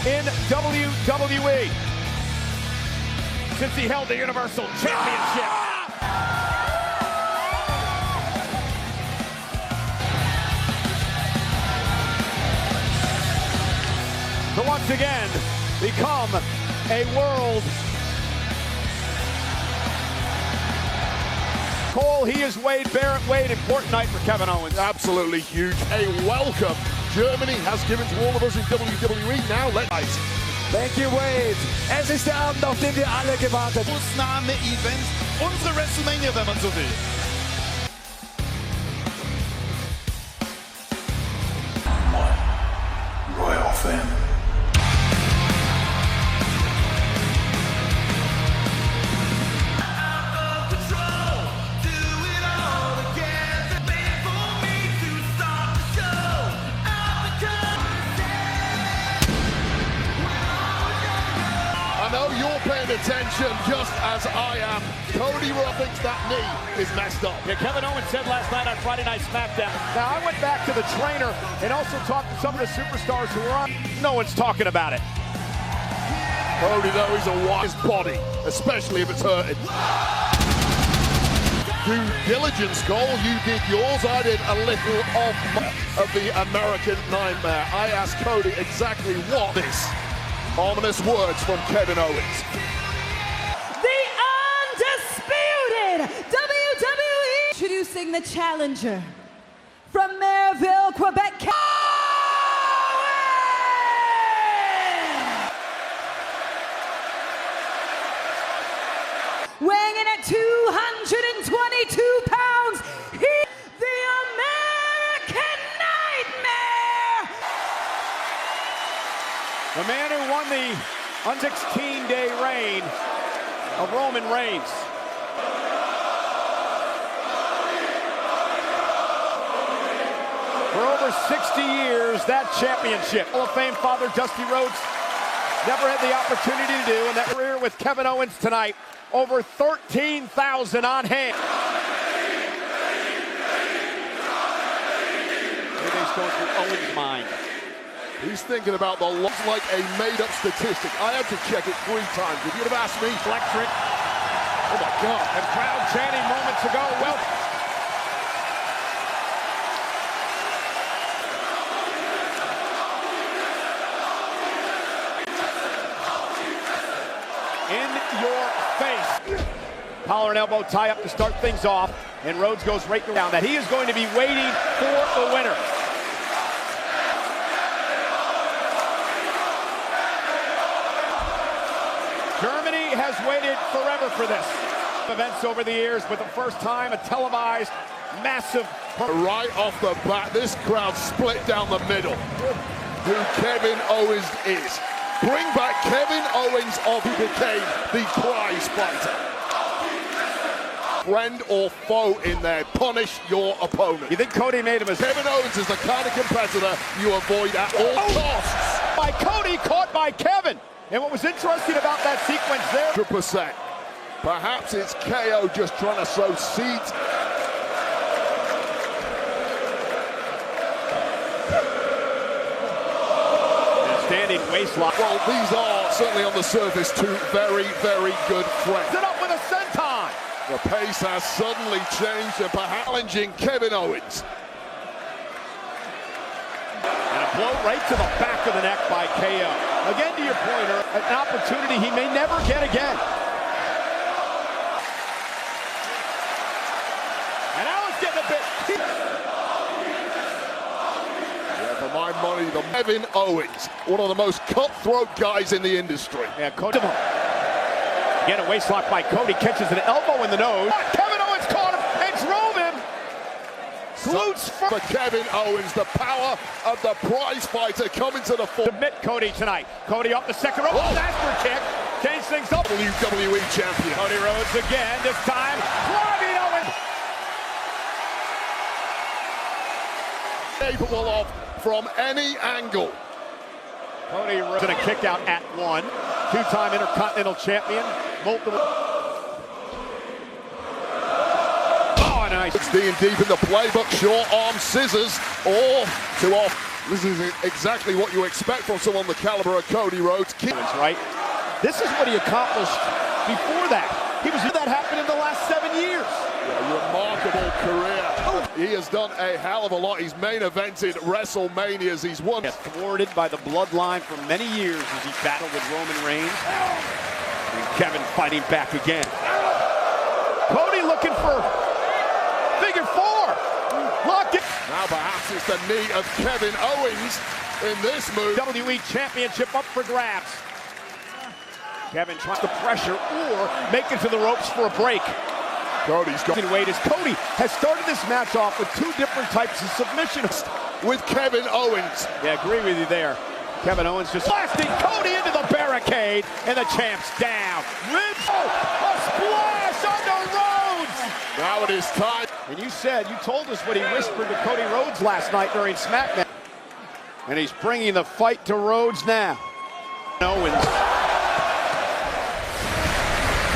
in WWE since he held the Universal Championship. To once again become a world. Cole, he is Wade Barrett. Wade, important night for Kevin Owens. Absolutely huge. A welcome Germany has given to all of us in WWE. Now let's... Thank you, Wade. Es ist der Abend, auf den wir alle gewartet haben. Ausnahme-Event, unsere WrestleMania, wenn man so will. Royal family. I know you're paying attention just as I am. Cody Rhodes thinks that knee is messed up. Yeah, Kevin Owens said last night on Friday Night SmackDown. Now, I went back to the trainer and also talked to some of the superstars who were on. No one's talking about it. Cody, though, he's a wise body, especially if it's hurting. Due diligence, Cole. You did yours. I did a little of the American Nightmare. I asked Cody exactly what this. Ominous words from Kevin Owens. The undisputed WWE introducing the challenger from Maryville, Quebec. Weighing in at 222 pounds, he's the American Nightmare. The man who won the 16-day reign of Roman Reigns. For over 60 years, that championship. Hall of Fame father Dusty Rhodes never had the opportunity to do, and that career with Kevin Owens tonight, over 13,000 on hand. Everything's going through Owens' mind. He's thinking about the loss like a made-up statistic. I had to check it 3 times. If you'd have asked me, Electric. oh my God. And crowd chanting moments ago, well. In your face. Collar and elbow tie up to start things off, and Rhodes goes right down. That he is going to be waiting for the winner. Germany has waited forever for this. Events over the years, but the first time a televised, massive... Right off the bat, this crowd split down the middle. Who Kevin Owens is. Bring back Kevin Owens of who became the prize fighter. Friend or foe in there, punish your opponent. You think Cody made him a... Kevin Owens is the kind of competitor you avoid at all costs. By Cody, caught by Kevin. And what was interesting about that sequence there... 100%. Perhaps it's KO just trying to sow seeds. Standing waistlock. Well, these are certainly on the surface 2 very, very good friends. It up with a senton. The pace has suddenly changed and perhaps challenging Kevin Owens. And a blow right to the back of the neck by KO. Again, to your point, an opportunity he may never get again. And now it's getting a bit... Yeah, for my money, the Kevin Owens, one of the most cutthroat guys in the industry. Yeah, Cody. Again, a waistlock by Cody, catches an elbow in the nose. Kevin Owens caught him and drove him. Glutes for Kevin Owens, the power of the prize fighter coming to the fore. Submit Cody tonight. Cody up the second rope. Oh, Master kick. Change things up. WWE champion. Cody Rhodes again, this time driving Owens. Capable of from any angle. Cody Rhodes gonna kick out at 1. 2-time Intercontinental Champion. Multiple. Oh, nice. 16 deep in the playbook. Short arm scissors or to off This is exactly what you expect from someone the caliber of Cody Rhodes. Right? This is what he accomplished before that. That happened in the last 7 years. Remarkable career. He has done a hell of a lot. He's main evented WrestleManias. He's won. Thwarted by the bloodline for many years as he battled with Roman Reigns. And Kevin fighting back again. Cody looking for figure four. Lock it. Now perhaps it's the knee of Kevin Owens in this move. WWE Championship up for grabs. Kevin tries to pressure or make it to the ropes for a break. Cody's got weight as Cody has started this match off with two different types of submissions. With Kevin Owens. Yeah, agree with you there. Kevin Owens just blasting Cody into the barricade, and the champ's down. Ribs, a splash under Rhodes. Now it is time. And you told us what he whispered to Cody Rhodes last night during SmackDown. And he's bringing the fight to Rhodes now. Owens.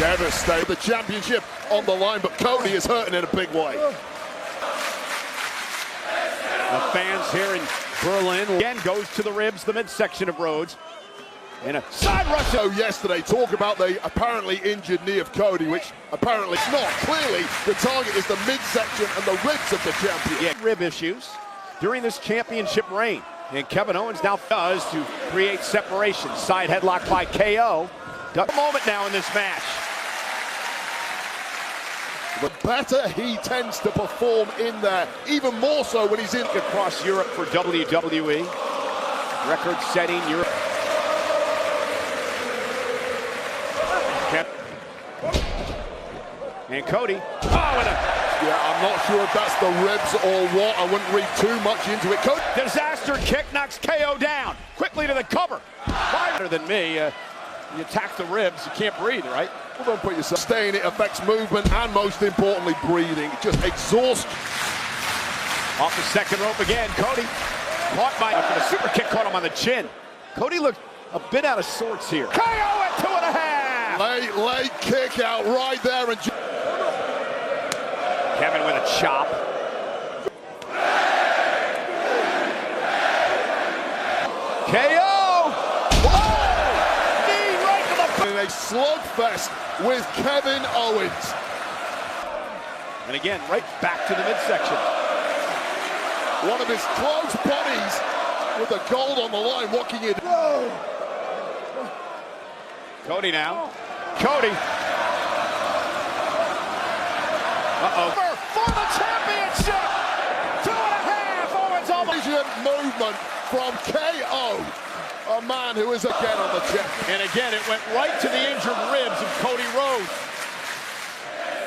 Devastated. The championship on the line, but Cody is hurting in a big way. The fans here in Berlin again goes to the ribs, the midsection of Rhodes. And a side rush. So yesterday, talk about the apparently injured knee of Cody, which apparently is not. Clearly, the target is the midsection and the ribs of the champion. Yeah, rib issues during this championship reign. And Kevin Owens now does to create separation. Side headlock by KO. A moment now in this match. The better he tends to perform in there, even more so when he's in. Across Europe for WWE. Record-setting Europe. And Cody. Yeah, I'm not sure if that's the ribs or what. I wouldn't read too much into it. Cody. Disaster kick knocks KO down. Quickly to the cover. Better than me. You attack the ribs, you can't breathe, right? Well, don't put yourself. Staying, it affects movement and most importantly, breathing. Just exhaust. Off the second rope again, Cody. Caught by after the super kick, caught him on the chin. Cody looked a bit out of sorts here. KO at 2.5. Late kick out right there. And Kevin with a chop. KO. A slugfest with Kevin Owens. And again, right back to the midsection. One of his close buddies with the gold on the line walking in. Cody now. Cody. Uh-oh. For the championship. 2.5. Owens almost. Movement from KO. A man who is again on the chip. And again, it went right to the injured ribs of Cody Rhodes.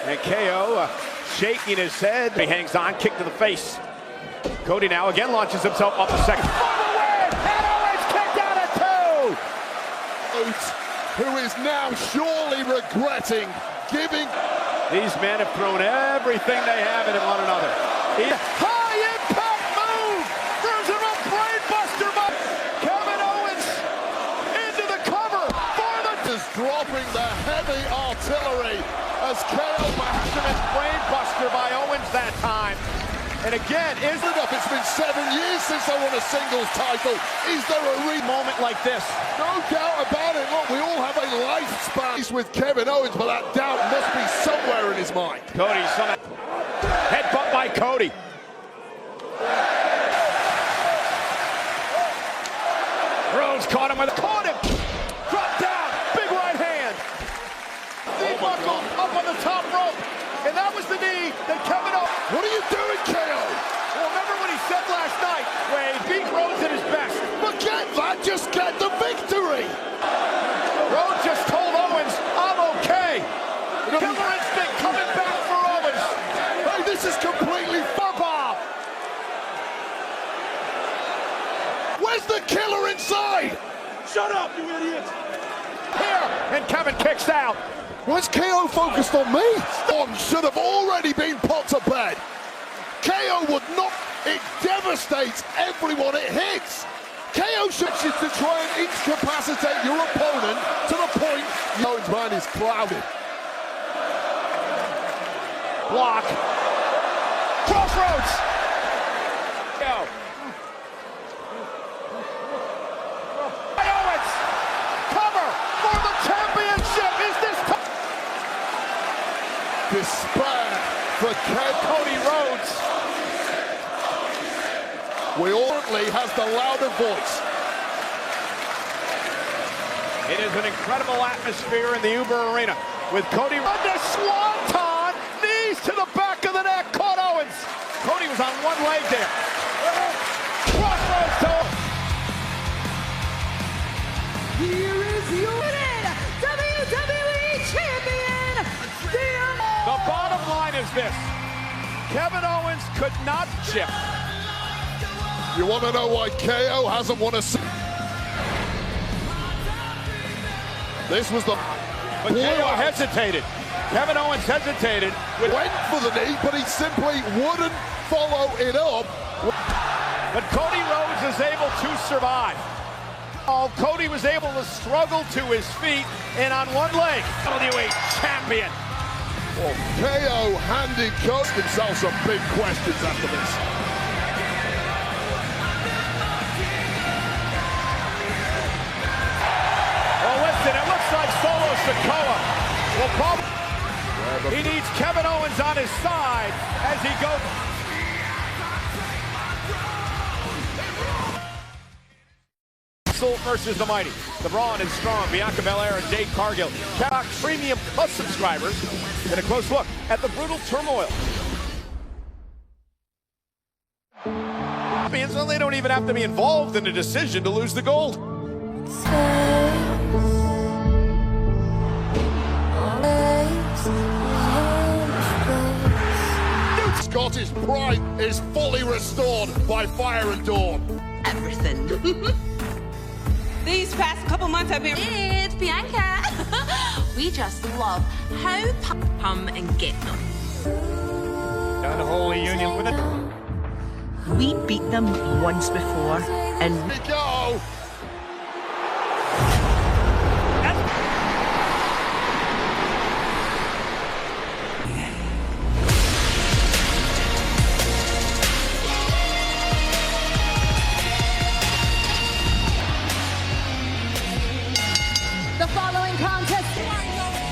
And KO shaking his head. He hangs on, kick to the face. Cody now again launches himself up the second. And Owens kicked out at 2. Who is now surely regretting giving. These men have thrown everything they have into one another. High impact move. There's a brain buster. Kevin Owens into the cover for the. Is dropping the heavy artillery as KO Maximus brain buster by Owens that time. And again, is it enough? It's been 7 years since I won a singles title. Is there a moment like this? No doubt about it. Look, we all have a lifespan with Kevin Owens, but that doubt must be somewhere in his mind. Cody, headbutt by Cody. Rhodes caught him with a drop down, big right hand. Knee buckle up on the top rope, and that was the knee that Kevin Owens. What are you doing, KO? Well, remember what he said last night, where he beat Rhodes at his best. Forget that, just get the victory. Rhodes just told Owens, I'm okay. Killer instinct coming back for Owens. Hey, this is completely football. Where's the killer inside? Shut up, you idiot! Here, and Kevin kicks out. Was KO focused on me? One should have already been put to bed. KO would not. It devastates everyone it hits. KO should to try and incapacitate your opponent to the point Owens' mind is clouded. Block. Crossroads. Go. certainly has the louder voice. It is an incredible atmosphere in the Uber Arena with Cody on the swanton, knees to the back of the neck, caught Owens. Cody was on one leg there. Crossroads to Here is your WWE Champion, the bottom line is this. Kevin Owens could not chip. You want to know why KO hasn't won a... This was the... But KO hesitated. Kevin Owens hesitated. Went for the knee, but he simply wouldn't follow it up. But Cody Rhodes is able to survive. Oh, Cody was able to struggle to his feet and on one leg. WWE Champion. Well, KO handed Cody himself some big questions after this. Well, listen, it looks like Solo Sikoa will probably... He needs Kevin Owens on his side as he goes... versus the Mighty. The Braun and Strong, Bianca Belair and Jade Cargill. Peacock Premium Plus subscribers get a close look at the brutal turmoil. So they don't even have to be involved in a decision to lose the gold. Scottish pride is fully restored by Fire and Dawn. Everything. These past couple months have been... It's Bianca. We just love how come and get them. Unholy union with it. We beat them once before, and We go. The following contest,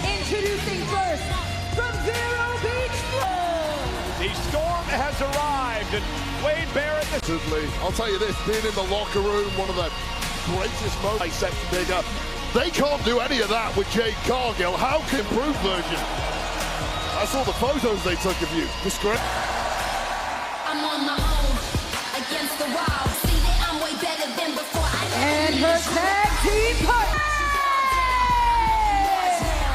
introducing first from Vero Beach, Florida. The storm has arrived and Wade Barrett... I'll tell you this, being in the locker room, one of the greatest moments set to big up. They can't do any of that with Jade Cargill. How can improved version? I saw the photos they took of you. Discreet. I'm on my own against the wall. See that I'm way better than before. And her tag team partner.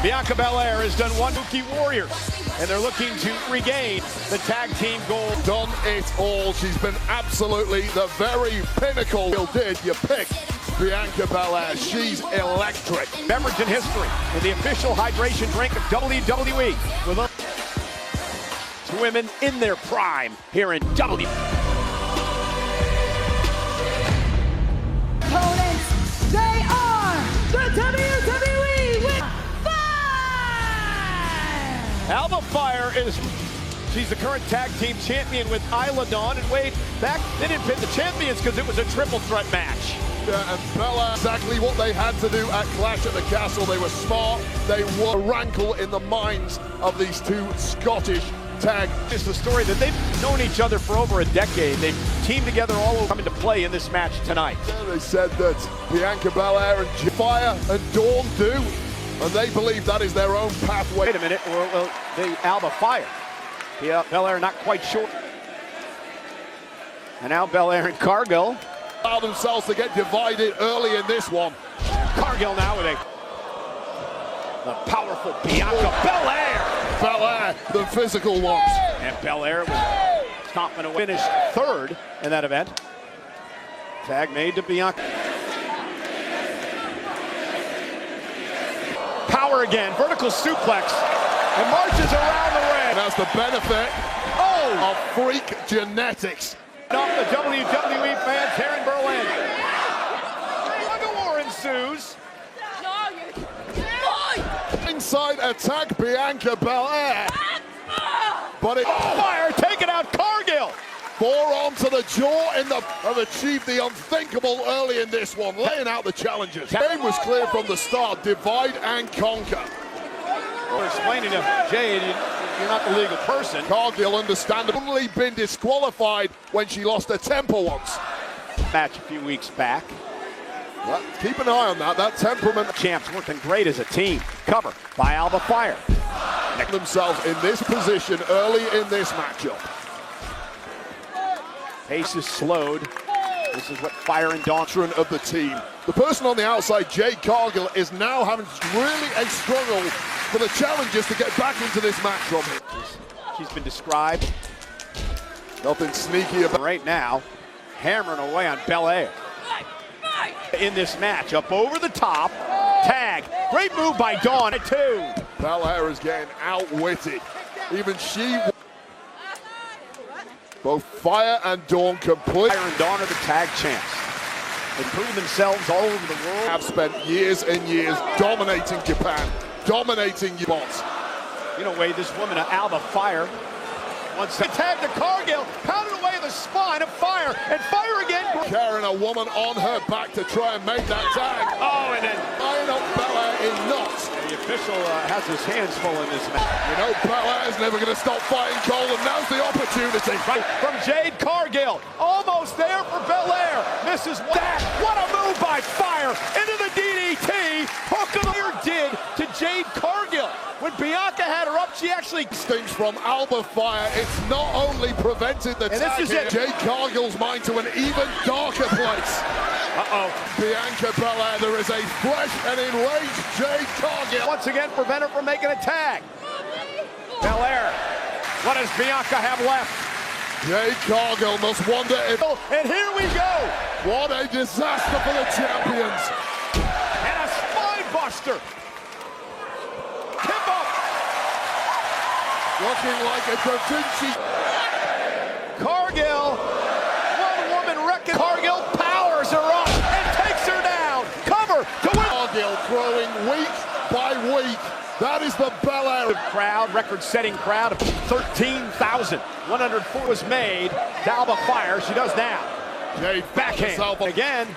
Bianca Belair has done one Mookie Warriors, and they're looking to regain the tag team gold. Done it all. She's been absolutely the very pinnacle. You did. You picked Bianca Belair. She's electric. Beverage in history in the official hydration drink of WWE. With two women in their prime here in W. Opponents, they are the WWE with Alba Fire she's the current tag team champion with Isla Dawn and Wade. Back, they didn't pin the champions because it was a triple threat match. Yeah, and Bella, exactly what they had to do at Clash at the Castle. They were smart. They were a rankle in the minds of these two Scottish tag. It's the story that they've known each other for over a decade. They've teamed together all over coming to play in this match tonight. Yeah, they said that Bianca Belair and Fire and Dawn do, and they believe that is their own pathway. Wait a minute, well, the Alba Fire. Yeah, Belair not quite sure. And now Belair and Cargill Allow themselves to get divided early in this one. Cargill now with the powerful Bianca Belair. Belair, the physical ones. And Belair was stomping away. Finished third in that event. Tag made to Bianca. Power again, vertical suplex, and marches around the ring. And that's the benefit of freak genetics. Off the WWE fans here in Berlin. A war ensues. Inside attack Bianca Belair. But it Fire taking out Cargill. forearm to the jaw have achieved the unthinkable early in this one, laying out the challengers. The game was clear from the start, divide and conquer. We're explaining to Jade, you're not the legal person. Cargill, understandably, been disqualified when she lost her temper once. Match a few weeks back. Well, keep an eye on that. That temperament. Champs working great as a team. Cover by Alba Fire. Themselves in this position early in this matchup. Pace is slowed. This is what Fire and Dawn Of the team. The person on the outside, Jade Cargill, is now having really a struggle for the challengers to get back into this match from him. She's been described Nothing sneaky about right now, hammering away on Belair. In this match, up over the top, tag. Great move by Dawn at 2. Belair is getting outwitted. Even she. Both Fire and Dawn complete. Fire and Dawn are the tag champs. They prove themselves all over the world. Have spent years and years dominating Japan, dominating spots. You know, Wade, this woman, Alba Fire, once they tagged to Cargill, pounded away the spine of Fire, and Fire again. Carrying a woman on her back to try and make that tag. Oh, and then Tying up Belair in knots. the official has his hands full in this match. You know, Belair's never going to stop fighting Cole, and now's the opportunity. Right from Jade Cargill, almost there for Belair. Misses that. What a move by Fire into the DDT. Hook of the year did to Jade Cargill. When Bianca had her up, she actually Things from Alba Fire. It's not only prevented the And tag this is here, it. Jade Cargill's mind to an even darker place. Bianca Belair, there is a fresh and enraged Jade Cargill. once again prevent her from making a tag. Belair, what does Bianca have left? Jade Cargill must wonder if... And here we go. What a disaster for the champions. And a spine buster. Kimbo. Looking like a Da Vinci. Cargill, one woman wrecking. Cargill powers her up and takes her down. Cover to win. Cargill growing week by week. That is the Belair. Crowd, record-setting crowd of 13,104 was made. Alba Fire, she does now. Jade Backhand herself. again.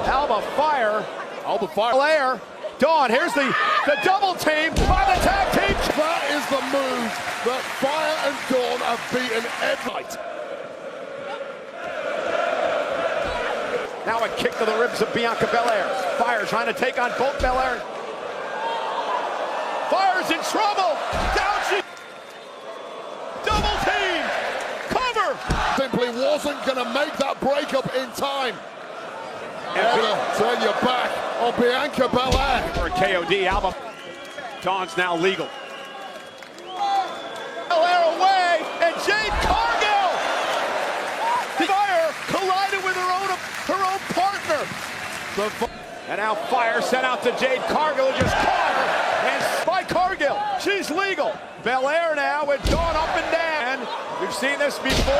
Alba Fire. Alba Fire. Belair. Dawn, here's the double team by the tag team. That is the move that Fire and Dawn have beaten every night. Now a kick to the ribs of Bianca Belair. Fire trying to take on both Belair. Fire's in trouble. Down she. Double team. Cover. Simply wasn't going to make that breakup in time. Ever turn your back on Bianca Belair. For a KOD, Alba. Dawn's now legal. Belair away, and Jade Cargill. Fire collided with her own partner. And now Fire sent out to Jade Cargill, who just caught her. And by Cargill, she's legal. Belair now with Dawn up and down. We've seen this before.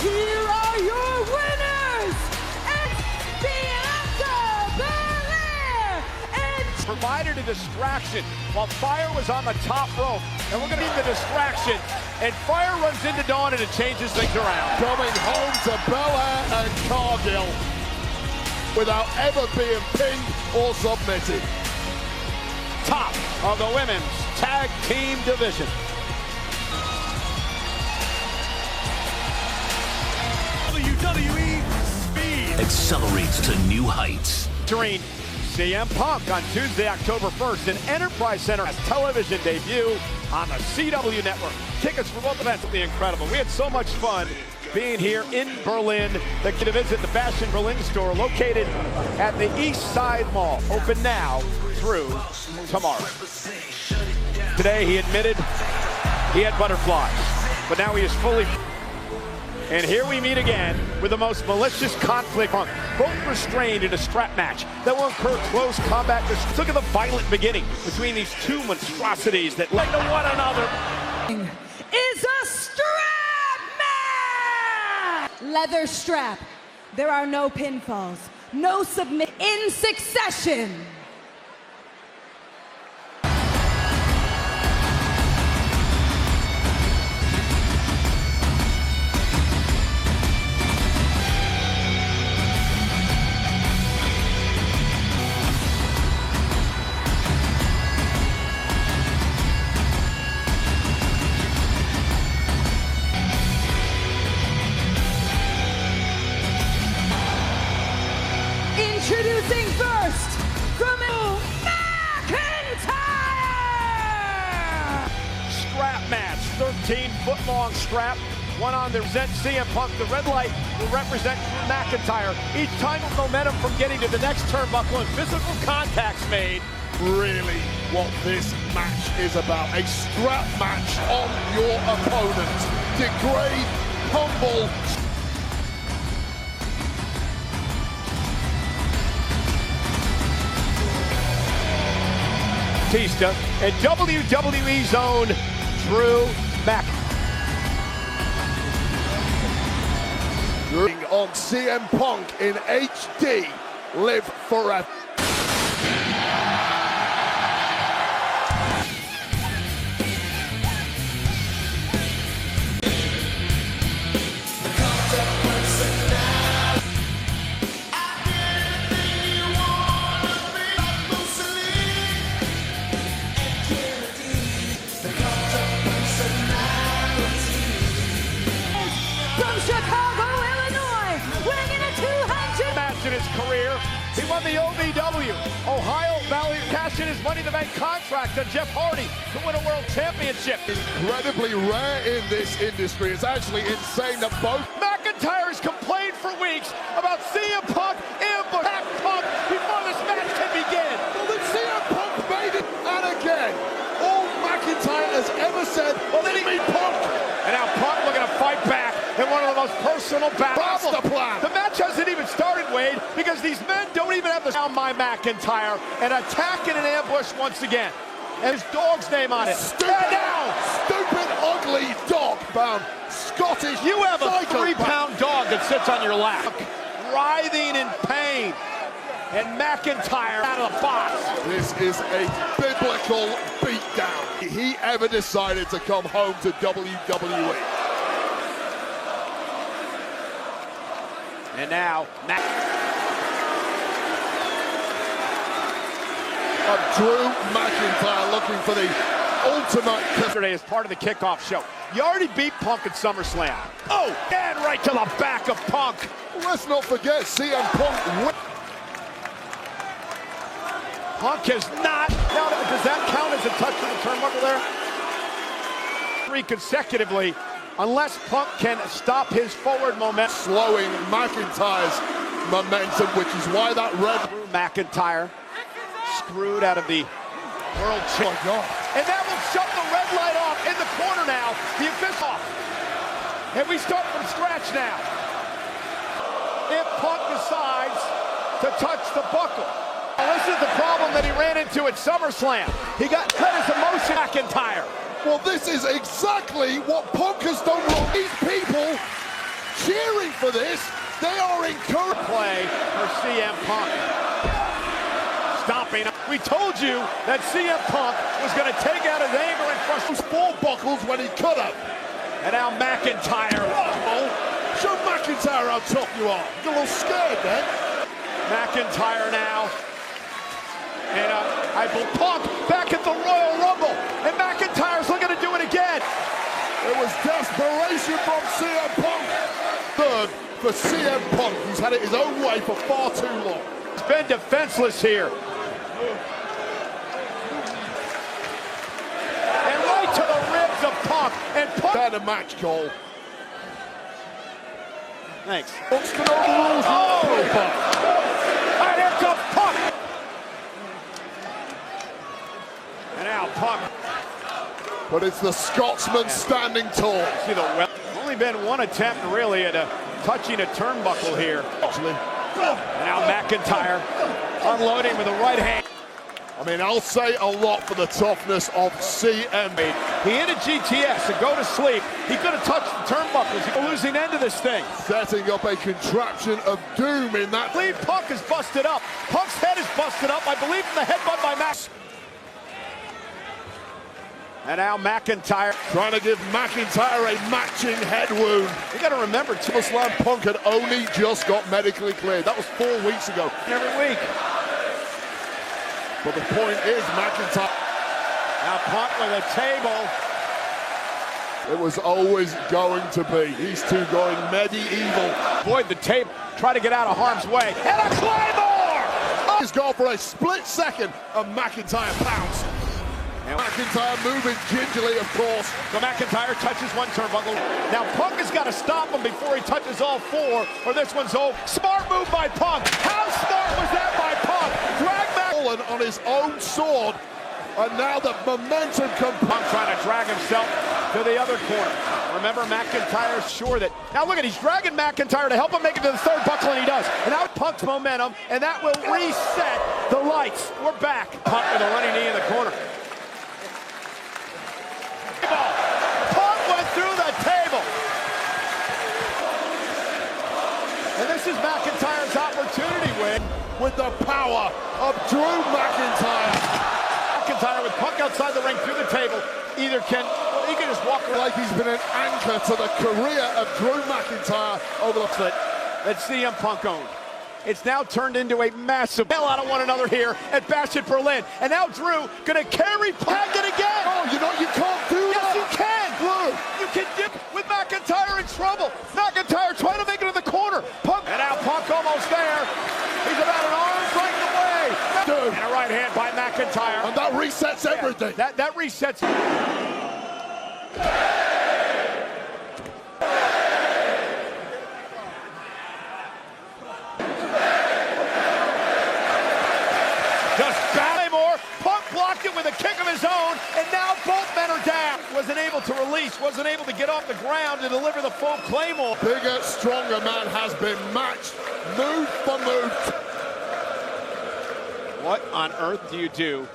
Here are your winners, it's Bianca Belair and Provided a distraction while Fire was on the top rope. And we're going to need the distraction. And Fire runs into Dawn and it changes things around. Coming home to Belair and Cargill without ever being pinned or submitted. Top of the women's tag team division. WWE Speed Accelerates to new heights. Featuring CM Punk on Tuesday, October 1st, an Enterprise Center television debut on the CW network. Tickets for both events will be incredible. We had so much fun being here in Berlin. They can visit the Fashion Berlin store located at the East Side Mall. Open now through tomorrow. Today he admitted he had butterflies, but now he is fully. And here we meet again with the most malicious conflict. Both restrained in a strap match that will incur close combat. Look at the violent beginning between these two monstrosities that led to one another. is a strap match! Leather strap. There are no pinfalls, no submit in succession. 14-foot-long strap. One on the represent CM Punk. The red light will represent McIntyre. Each time with momentum from getting to the next turnbuckle and physical contacts made. Really what this match is about. A strap match on your opponent. Degrade, humble. Batista and WWE's own Drew Mac. On CM Punk in HD, live forever. From Chicago, Illinois, weighing in at 200. Match in his career. He won the OVW. Ohio Valley cashed in his Money in the Bank contract to Jeff Hardy to win a world championship. Incredibly rare in this industry. It's actually insane that both McIntyre's complained for weeks about CM Punk ambush Punk before this match can begin. Well, then CM Punk made it, and again, all McIntyre has ever said, well, then he made Punk. And now Punk looking to fight back in one of the most personal battles. That's the plan. The match hasn't even started, Wade, because these men don't even have the sound my McIntyre and attack in an ambush once again. And his dog's name on it. Stupid, stupid, ugly dog-bound Scottish. You have a psycho 3-pound dog that sits on your lap, writhing in pain. And McIntyre out of the box. This is a biblical beatdown. He ever decided to come home to WWE. And now, Drew McIntyre looking for the ultimate. Yesterday as part of the kickoff show. You already beat Punk at SummerSlam. Oh, and right to the back of Punk. Let's not forget CM Punk. Punk has not. Now, does that count as a touch of the turnbuckle there? 3 consecutively, unless Punk can stop his forward momentum. Slowing McIntyre's momentum, which is why that red. McIntyre screwed out of the world champion. And that will shut the red light off in the corner now. The official. And we start from scratch now. If Punk decides to touch the buckle. This is the problem that he ran into at SummerSlam. He got cut his emotion. McIntyre. Well, this is exactly what Punk has done wrong. These people cheering for this, they are encouraged. Play for CM Punk. Stomping. We told you that CM Punk was going to take out his anger and frustration. Full buckles when he could have. And now McIntyre. Oh, show McIntyre how tough you are. You're a little scared then. McIntyre now. And I believe Punk back at the Royal Rumble. And McIntyre's looking to do it again. It was desperation from CM Punk. Third for CM Punk, who's had it his own way for far too long. He's been defenseless here. And right to the ribs of Punk. And Punk. Better match, Cole. Thanks. Punk's going to overrule And here comes Punk. And now Punk. But it's the Scotsman standing tall. See the only been one attempt really at touching a turnbuckle here. Actually. And now McIntyre unloading with the right hand. I mean, I'll say a lot for the toughness of CM. He hit a GTS to go to sleep. He could have touched the turnbuckles. He's the losing end of this thing. Setting up a contraption of doom in that. I believe Punk is busted up. Punk's head is busted up. I believe in the headbutt by Max. And now McIntyre trying to give McIntyre a matching head wound. You got to remember, SummerSlam Punk had only just got medically cleared. That was 4 weeks ago. Every week. But the point is, McIntyre. Now Punk with a table. It was always going to be. These two going medieval. Avoid the table. Try to get out of harm's way. And a Claymore! He's gone for a split second, and McIntyre pounced. McIntyre moving gingerly, of course. So McIntyre touches one turnbuckle. Now Punk has got to stop him before he touches all four, or this one's over. Smart move by Punk. How smart was that by Punk? Drag back On his own sword, and now the momentum comes. Punk trying to drag himself to the other corner. Remember, McIntyre's sure that. Now look at, he's dragging McIntyre to help him make it to the third buckle, and he does. And now Punk's momentum, and that will reset the lights. We're back. Punk with a running knee in the corner. Punk went through the table. And this is McIntyre's opportunity win With the power of Drew McIntyre. McIntyre with Punk outside the ring through the table. Either can, well, he can just walk around. Like he's been an anchor to the career of Drew McIntyre over the foot. That CM Punk owned. It's now turned into a massive hell out of one another here at Bash at Berlin. And now Drew gonna carry Punk it again. Oh, you can't do Yes, that. you can. Drew. You can dip with McIntyre in trouble. McIntyre trying to make it to the corner. Punk, and now Punk almost there. He's about an arm's length away. Dude. And a right hand by McIntyre. And that resets everything. That resets. Just Barrymore. Punk blocked it with a kick of his own, and now both men are down. Wasn't able to release, wasn't able to get off the ground to deliver the full claymore. Bigger, stronger man has been matched, move for move. What on earth do you do?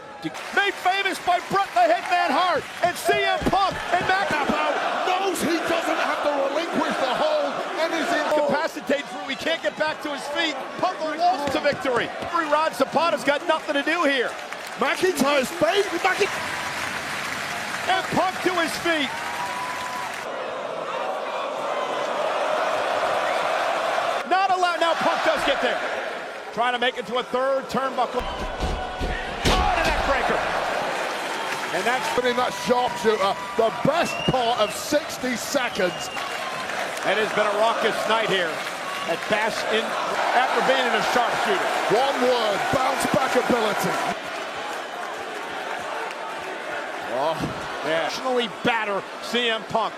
Made famous by Bret the Hitman Hart and CM Punk and McIntyre Knows he doesn't have to relinquish the hold and is incapacitated through. He can't get back to his feet. Punk lost to victory. Rod Zapata's got nothing to do here. McIntyre's face. And Punk to his feet. Not allowed. Now Punk does get there. Trying to make it to a third turnbuckle. Breaker. And that's in that sharpshooter, the best part of 60 seconds. It has been a raucous night here at Bash after being in a sharpshooter. One word, bounce back ability. Oh, yeah. Nationally batter CM Punk.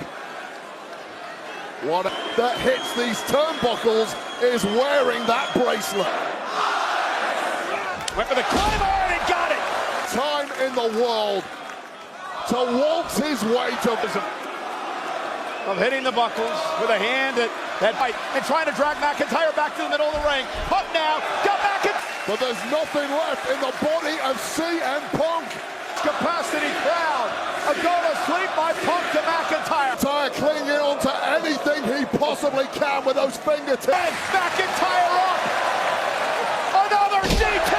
What that hits these turnbuckles is wearing that bracelet. Went for the claymore and he got it. Time in the world to waltz his way to of hitting the buckles with a hand that bite and trying to drag McIntyre back to the middle of the ring. Punk now, got back in. But there's nothing left in the body of CM Punk. Capacity crowd. A go to sleep by Punk to McIntyre. McIntyre clinging on to anything he possibly can with those fingertips. And McIntyre up. Another DT.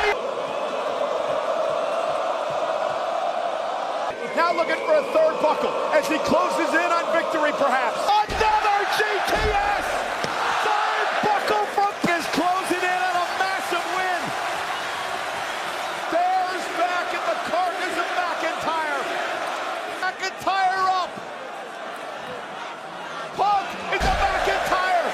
Now looking for a third buckle as he closes in on victory, perhaps. Another GTS! Third buckle from is closing in on a massive win. Bears back at the carcass of McIntyre. McIntyre up. Punk into McIntyre.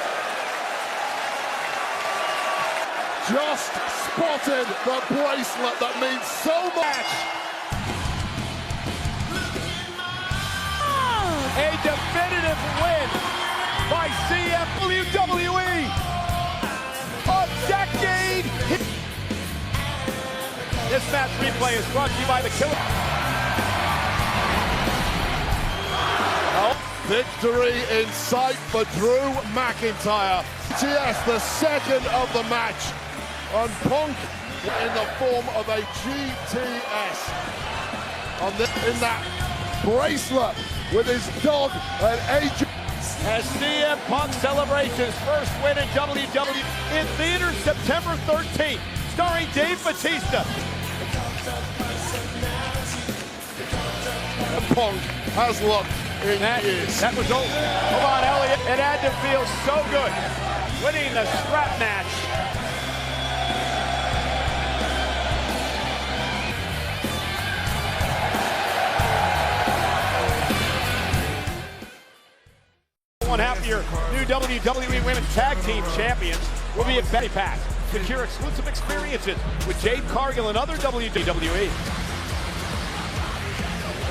Just spotted the bracelet that means so much. A definitive win by WWE. A decade. This match replay is brought to you by the Killer. Victory in sight for Drew McIntyre. GTS, the second of the match. And Punk in the form of a GTS. In that bracelet with his dog and agent. As CM Punk celebrates his first win in WWE in theaters September 13th, starring Dave Bautista. Punk has looked in years. That was over. Come on, Elliott. It had to feel so good. Winning the strap match. One half of your new WWE Women's Tag Team Champions will be at Betty Pass. Secure exclusive experiences with Jade Cargill and other WWE.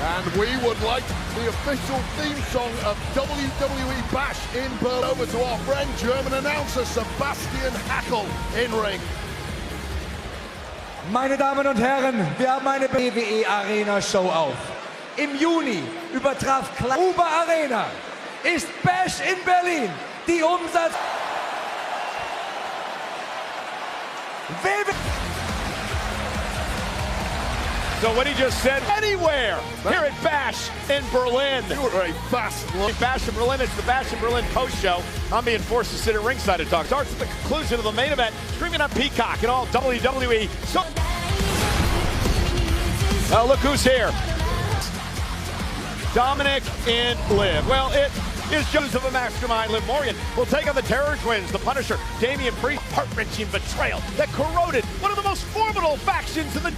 And we would like the official theme song of WWE Bash in Berlin over to our friend German announcer Sebastian Hackel in ring. Meine Damen und Herren, wir haben eine WWE Arena Show auf. Im Juni übertraf Uber Arena ist Bash in Berlin die Umsatz. So what he just said, anywhere here at Bash in Berlin. You were a fast look. Bash in Berlin, it's the Bash in Berlin post show. I'm being forced to sit at ringside and talk. Starts at the conclusion of the main event, streaming on Peacock and all WWE. So, now look who's here. Dominic and Liv. Well, it is Jones of a mastermind. Liv Morgan will take on the Terror Twins, the Punisher, Damian Priest, heart-wrenching betrayal that corroded one of the most formidable factions in the...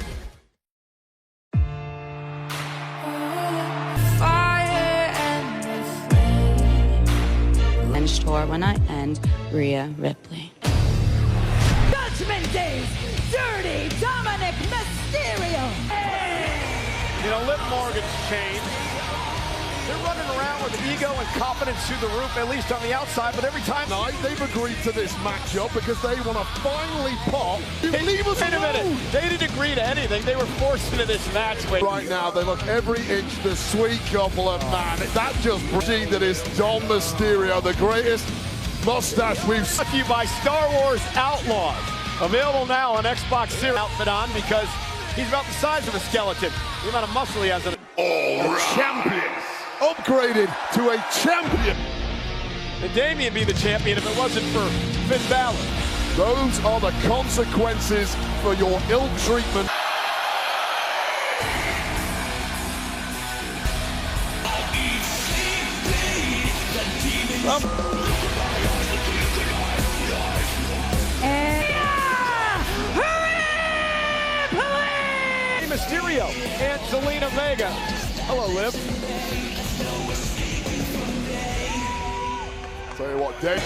Tour when I end Rhea Ripley. Judgment Day's Dirty Dominic Mysterio. You know, Liv Morgan's changed. They're running around with ego and confidence through the roof, at least on the outside, but every time... Tonight, they've agreed to this matchup because they want to finally pop. Hey, Leave us wait a alone. minute. They didn't agree to anything. They were forced into this match. Right now, they look every inch the sweet couple of man. That just proceeds that is Dom Mysterio, the greatest mustache we've seen. Brought to you by Star Wars Outlaws. Available now on Xbox Series. Outfit on because he's about the size of a skeleton. The amount of muscle he has in it. Champion. Upgraded to a champion. And Damian be the champion if it wasn't for Finn Balor. Those are the consequences for your ill treatment. Mysterio and Zelina Vega. Hello, Liv. Tell you what, Dave,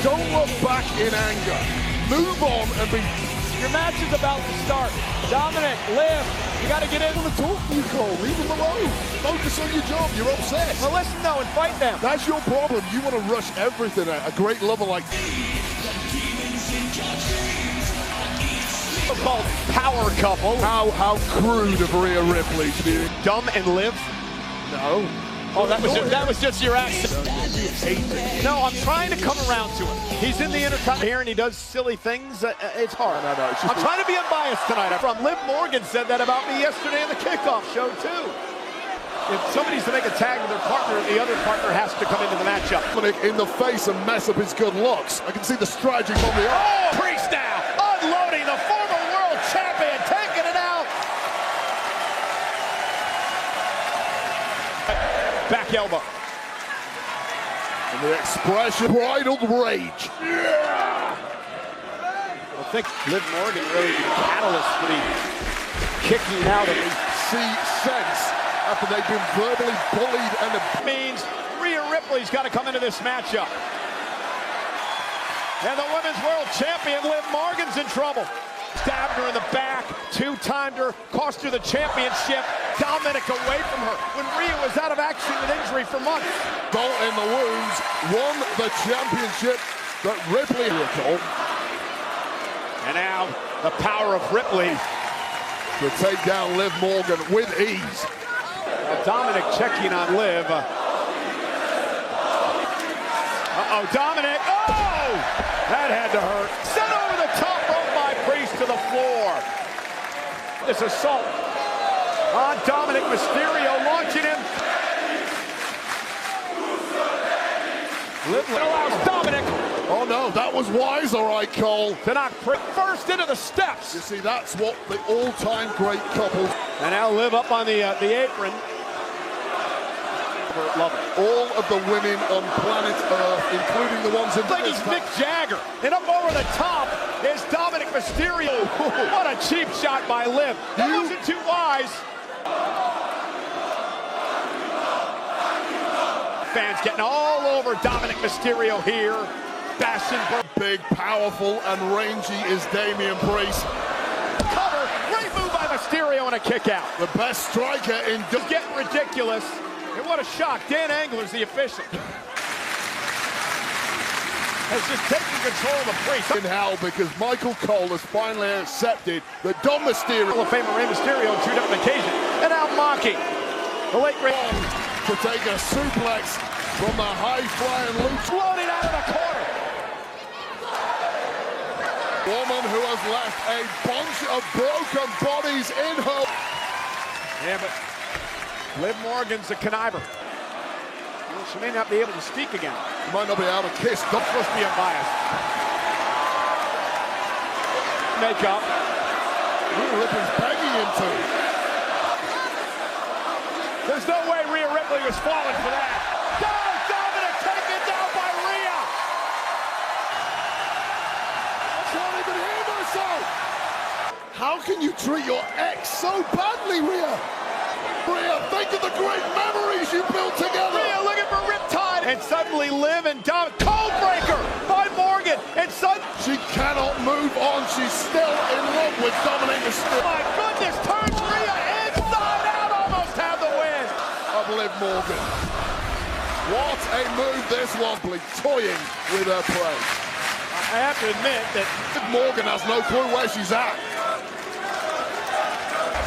don't look back in anger. Move on and be... Your match is about to start. Dominic, Liv, you got to get in. I want to talk to you, Cole. Leave them alone. Focus on your job. You're upset. Well, listen, though, and fight them. That's your problem. You want to rush everything at a great level like... Called power couple. How crude of Rhea Ripley to be... Dumb and Liv? No. Oh, that was just your accent. No, I'm trying to come around to him. He's in the intercom here and he does silly things. It's hard. No, it's I'm trying to be unbiased tonight. From Liv Morgan said that about me yesterday in the kickoff show too. If somebody's to make a tag with their partner, the other partner has to come into the matchup. Dominic in the face and mess up his good looks. I can see the strategy from the arm. Oh, Priest now unloading the former world champion, taking it out. Back elbow. And the expression, bridled rage. Yeah. I think Liv Morgan really the catalyst for the kicking out of it. See sense after they've been verbally bullied and It means Rhea Ripley's got to come into this matchup. And the Women's World Champion Liv Morgan's in trouble. Stabbed her in the back, two-timed her, cost her the championship. Dominic away from her when Rhea was out of action with injury for months. Bolt in the wounds, won the championship, but Ripley recalled. And now the power of Ripley To take down Liv Morgan with ease. Dominic checking on Liv. Dominic, oh! That had to hurt. Sent over the top rope by Priest to the floor. This assault on Dominic Mysterio, launching him. Liv allows Dominic. Oh no, that was wise, all right, Cole. To knock Priest first into the steps. You see, that's what the all-time great couple. And now Liv up on the apron. Love it. All of the women on planet Earth, including the ones in... Like he's Mick Jagger. And up over the top is Dominic Mysterio. What a cheap shot by Liv. That wasn't too wise. Fans getting all over Dominic Mysterio here. Bashing. Big, powerful, and rangy is Damian Priest. Cover. Great move by Mysterio and a kick out. The best striker in... It's getting ridiculous. And what a shock. Dan Angler's the official. Has just taken control of the Priest. In hell, because Michael Cole has finally accepted that Dom Mysterio... Hall of Famer Rey Mysterio on 2 different occasions. And now mocking the late great... to take a suplex from the high-flying Luke. Floating out of the corner. Woman who has left a bunch of broken bodies in her... Yeah, but Liv Morgan's a conniver. Well, she may not be able to speak again. She might not be able to kiss. Don't supposed to be unbiased. Makeup. Rhea Ripley's begging him to. There's no way Rhea Ripley was falling for that. Dominic taken down by Rhea. Can't even hear myself. How can you treat your ex so badly, Rhea? Rhea, think of the great memories you built together. Rhea looking for Riptide. And suddenly Liv and Dom. Cold breaker by Morgan. And she cannot move on. She's still in love with Dominic Mysterio. My goodness, turns Rhea inside out. Almost have the win. Of Liv Morgan. What a move this was. Toying with her prey. I have to admit that Liv Morgan has no clue where she's at.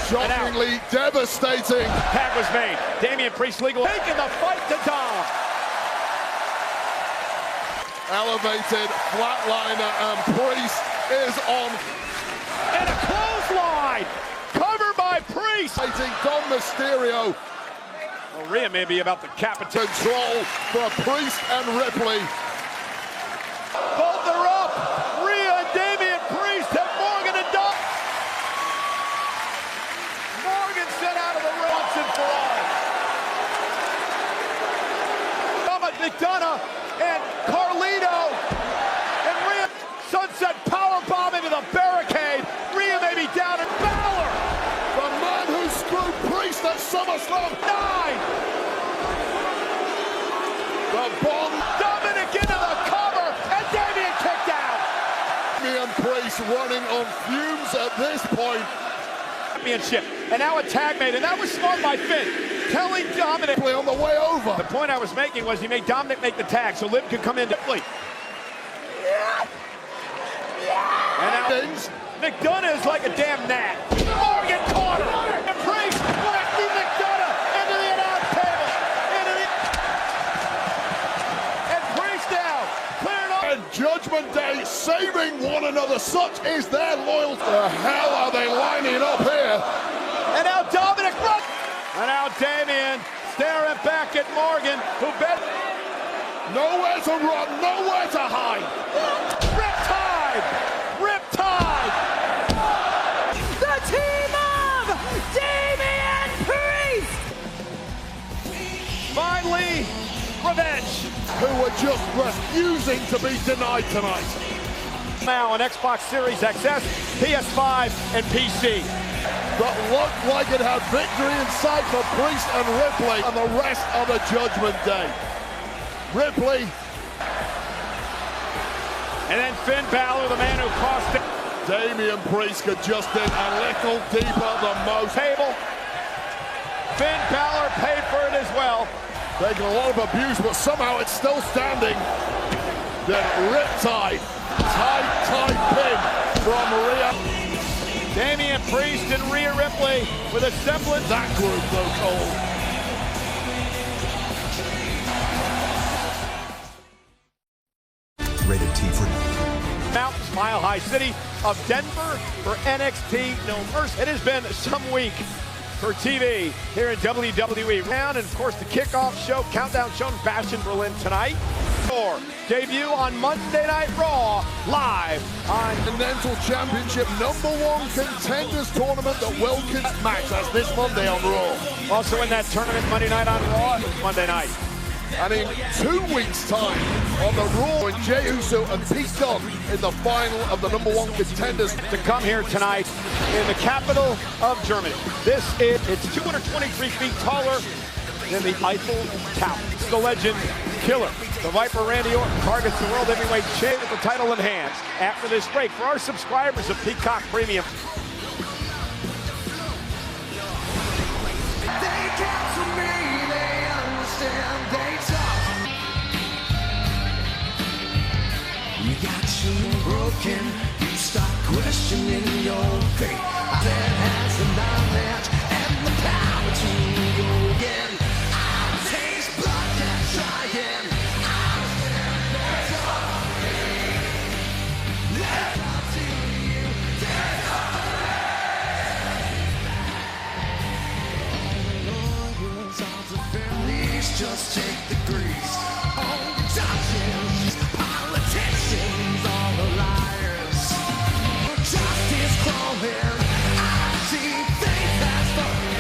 Shockingly devastating. Tag was made. Damian Priest legal taking the fight to Dom. Elevated flatliner and Priest is on. And a clothesline. Covered by Priest. Fighting Dom Mysterio. Well, Rhea may be about to capitate. Control for Priest and Ripley. Both are up. Rhea and Damian Priest have Morgan and Dom. Morgan sent out of the ring once and for all. McDonough and Carlito and Rhea. Sunset powerbomb into the barricade. Rhea may be down and Balor. The man who screwed Priest at SummerSlam 9. The bomb. Dominic into the cover and Damian kicked out. Damian Priest running on fumes at this point. Championship and now a tag made, and that was smart by Finn, telling Dominic on the way over. The point I was making was he made Dominic make the tag so Liv could come in deeply. And now McDonough is like a damn gnat. Morgan caught him. And Priest went through McDonough into the announce table. And Priest now cleared up. And Judgment Day saving one another. Such is their loyalty. The hell are they lining up here? And now Dominic runs. And now Damian staring back at Morgan, who bet. Nowhere to run, nowhere to hide. Riptide! Riptide! The team of Damian Priest! Finally, revenge. Who are just refusing to be denied tonight. Now on Xbox Series XS, PS5, and PC. That looked like it had victory in sight for Priest and Ripley and the rest of the Judgment Day. Ripley. And then Finn Balor, the man who cost it. Damian Priest could just in a little deeper than most. Table. Finn Balor paid for it as well. Taking a lot of abuse, but somehow it's still standing. Then Riptide. Tight pin from Rhea. Damian Priest and Rhea Ripley with a semblance. That group, though, Cole. Rated T for Mountains, Mile High City of Denver for NXT No Mercy. It has been some week for TV here in WWE. Round and of course the kickoff show, countdown show in Bastion, Berlin tonight. Or debut on Monday Night Raw live on Continental Championship #1 contenders tournament that will match. That's this Monday on Raw. Also in that tournament Monday night on Raw, Monday night. And in 2 weeks' time on the Raw, and Jey Uso and Pete Dunne in the final of the #1 contenders. To come here tonight in the capital of Germany. It's 223 feet taller than the Eiffel Tower. It's the legend killer. The Viper Randy Orton targets the World Heavyweight Champion with the title in hand. After this break, for our subscribers of Peacock Premium, They counsel me, they understand, they talk to me. You got you broken, you start questioning your faith. That has the knowledge and the power to go again. I'll taste blood that's trying. I'll stand there talking. Let up to you, there's lawyers all defend these, just take the grease. All the judges, politicians, all the liars. Justice crawling, I see things that's funny.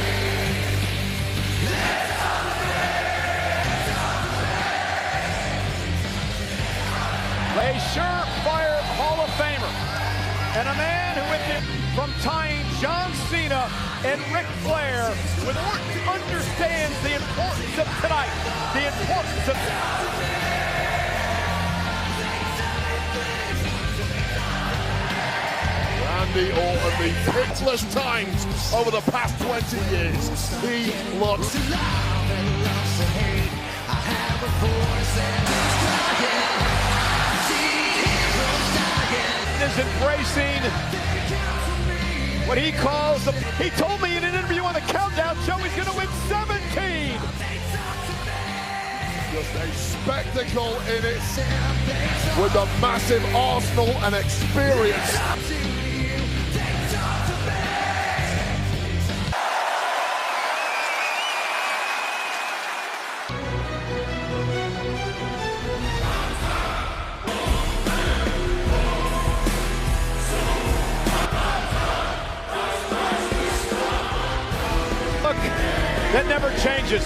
A surefire Hall of Famer, and a man who, from tying John Cena and Ric Flair, with understands the importance of tonight, the importance of. Randy Orton, the pitless times over the past 20 years. He looks. Is embracing what he calls the. He told me in an interview on the Countdown Show he's going to win 17. Just a spectacle in it, with a massive arsenal and experience. Look, that never changes.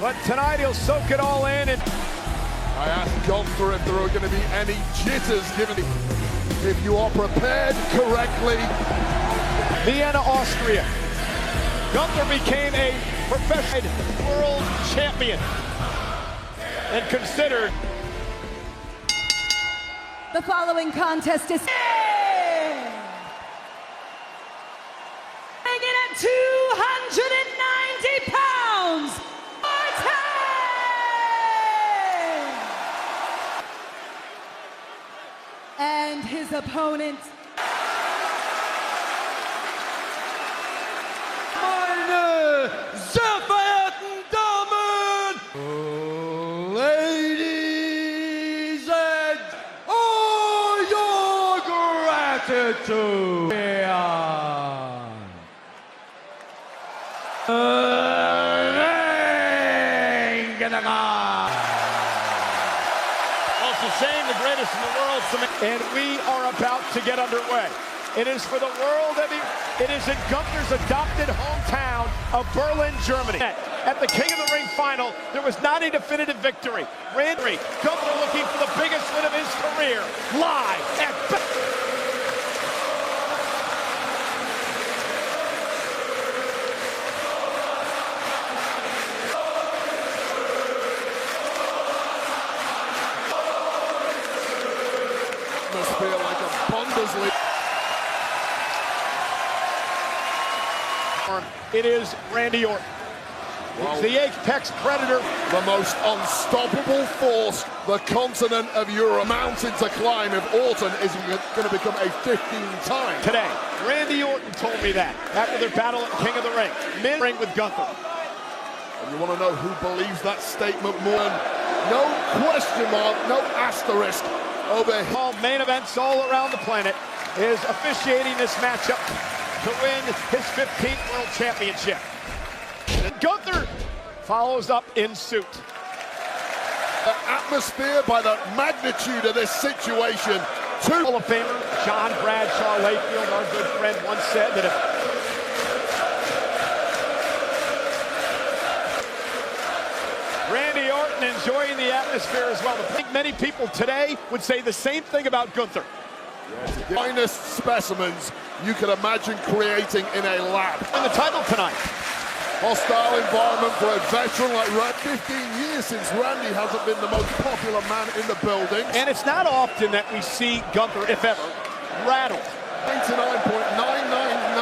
But tonight he'll soak it all in. And I asked Gunther if there are going to be any jitters given. If you are prepared correctly. Vienna, Austria. Gunther became a professional world champion and considered. The following contest is making it 290 pounds. And his opponent, Meine sehr verehrten Damen, ladies and all your gratitude. Also saying the greatest in the world, and we are about to get underway. It is for the world. It is in Gunther's adopted hometown of Berlin, Germany. At the King of the Ring final, there was not a definitive victory. Randy Gunther looking for the biggest win of his career, live at. Atmosphere like a Bundesliga. It is Randy Orton. He's the apex predator. The most unstoppable force the continent of Europe. Mountain to climb if Orton is going to become a 15-time. Today, Randy Orton told me that after their battle at King of the Ring. Mid-ring with Gunther. And you want to know who believes that statement more than no question mark, no asterisk over here. All main events all around the planet is officiating this matchup to win his 15th World Championship. Gunther follows up in suit. The atmosphere by the magnitude of this situation. Hall of Famer John Bradshaw Layfield, our good friend, once said that if Randy Orton enjoying the atmosphere as well. I think many people today would say the same thing about Gunther. Finest specimens you could imagine creating in a lab. In the title tonight. Hostile environment for a veteran like Randy. 15 years since Randy hasn't been the most popular man in the building. And it's not often that we see Gunther, if ever, rattled. 99.999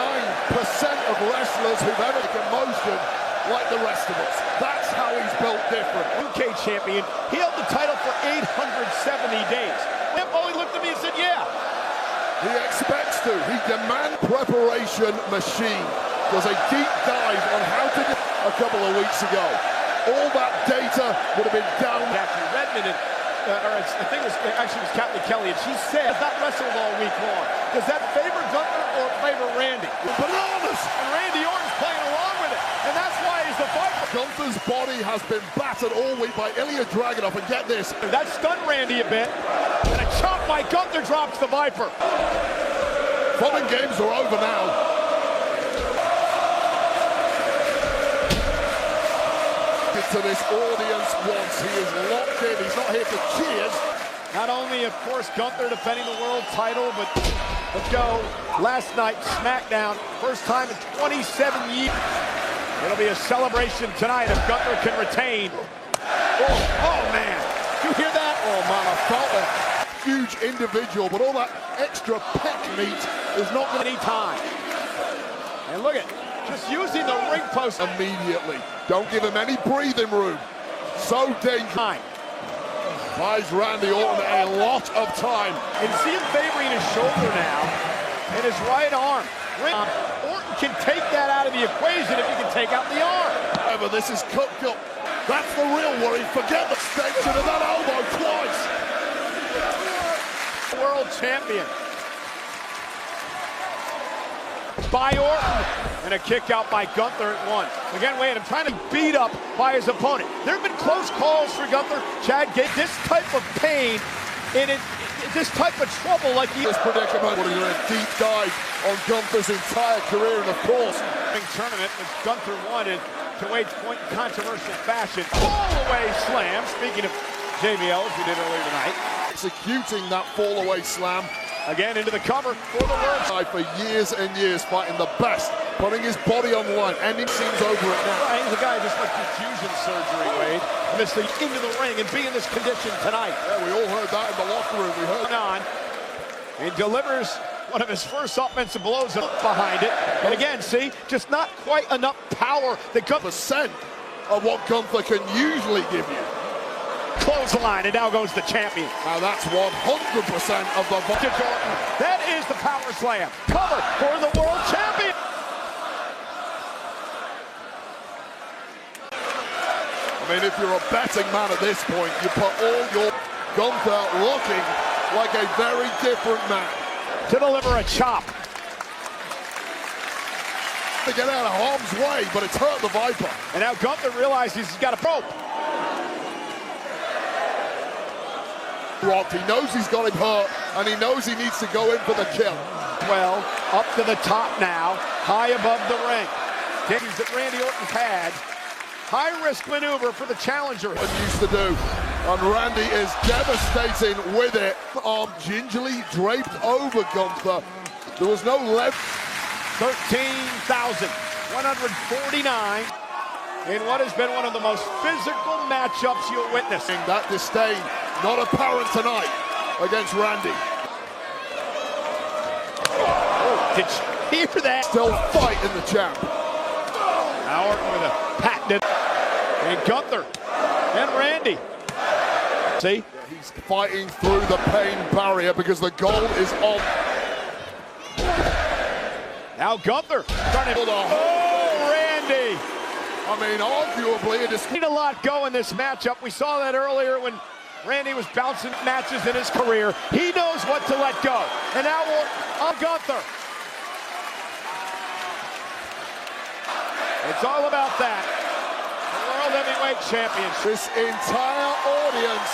wrestlers who've ever taken motion like the rest of us. That's how he's built different. UK champion. He held the title for 870 days. Mick Foley looked at me and said, yeah. He expects to. He demands preparation machine. Does a deep dive on how to do a couple of weeks ago. All that data would have been down. Jackie Redmond, I think it was Kathleen Kelly, and she said, "Does not wrestle all week long. Does that favor Gunther or favor Randy?" Bananas! And Randy Orton's playing along with it, and that's why he's the fighter. Gunther's body has been battered all week by Ilya Dragunov, and get this. That stunned Randy a bit, and a chop by Gunther drops the Viper. Fun and games are over now. To this audience once he is locked in. He's not here for cheers. Not only, of course, Gunther defending the world title, but let's go. Last night, SmackDown, first time in 27 years. It'll be a celebration tonight if Gunther can retain. Oh man, you hear that? Oh man, I felt it. Huge individual, but all that extra peck meat is not going to any time. And look at, just using the ring post immediately. Don't give him any breathing room. So dangerous. Buys Randy Orton a lot of time. And see him favoring his shoulder now and his right arm. Orton can take that out of the equation if he can take out the arm. However, this is cooked up. That's the real worry. Forget the extension of that elbow twice. World champion. By Orton, and a kick out by Gunther at one. Again, Wade, I'm trying to beat up by his opponent. There have been close calls for Gunther. Chad, get this type of pain in it, this type of trouble like this predicament. What are you doing? A deep dive on Gunther's entire career, and of course, tournament which Gunther wanted to Wade's point in controversial fashion. Fall-away slam. Speaking of JBL, as we did earlier tonight, executing that fall-away slam. Again, into the cover for the world. For years and years, fighting the best, putting his body on the line, ending scenes over it now. He's a guy just like fusion surgery, Wade. Missed into the ring and be in this condition tonight. Yeah, we all heard that in the locker room. We heard on and delivers one of his first offensive blows behind it. And again, see, just not quite enough power that percent of what Gunther can usually give you. Clothesline, and now goes the champion. Now that's 100% of the that is the power slam. Cover for the world champion. I mean, if you're a betting man at this point, you put all your Gunther looking like a very different man. To deliver a chop. To get out of harm's way, but it's hurt the Viper. And now Gunther realizes he's got a rope. He knows he's got him hurt, and he knows he needs to go in for the kill. Well, up to the top now, high above the ring. Things that Randy Orton's had. High-risk maneuver for the challenger. Used to do, and Randy is devastating with it. Arm gingerly draped over Gunther. There was no left. 13,149 in what has been one of the most physical matchups you'll witness. That disdain not apparent tonight against Randy. Oh, did you hear that? Still fighting the champ. Now Orton with a patented. And Gunther and Randy. See? He's fighting through the pain barrier because the goal is on. Now Gunther trying to. Oh, Randy! I mean, arguably, it need a lot go in this matchup. We saw that earlier when Randy was bouncing matches in his career. He knows what to let go. And now on Gunther. It's all about that. The World Heavyweight Championship. This entire audience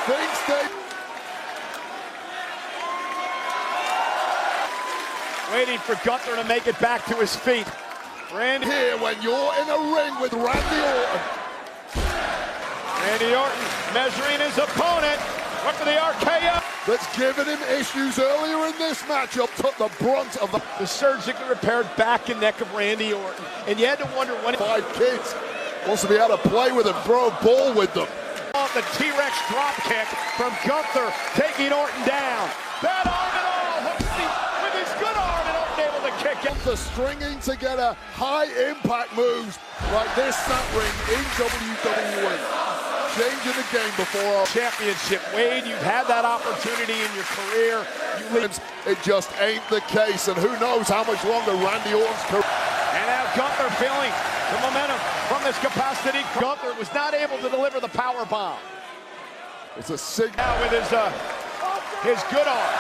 thinks they... Waiting for Gunther to make it back to his feet. Randy here when you're in a ring with Randy Orton. Randy Orton measuring his opponent. Went for the RKO. That's given him issues earlier in this matchup. Took the brunt of the surgically repaired back and neck of Randy Orton. And you had to wonder when 5 kids wants to be able to play with them, throw a ball with them. The T-Rex drop kick from Gunther taking Orton down. That arm and all. With his good arm and Orton able to kick him. Gunther stringing together high-impact moves like this that ring in WWE. Changing the game before our championship. Wade, you've had that opportunity in your career. It just ain't the case, and who knows how much longer Randy Orton's career. And now Gunther feeling the momentum from this capacity. Gunther was not able to deliver the power bomb. It's a signal. Now with his good arm,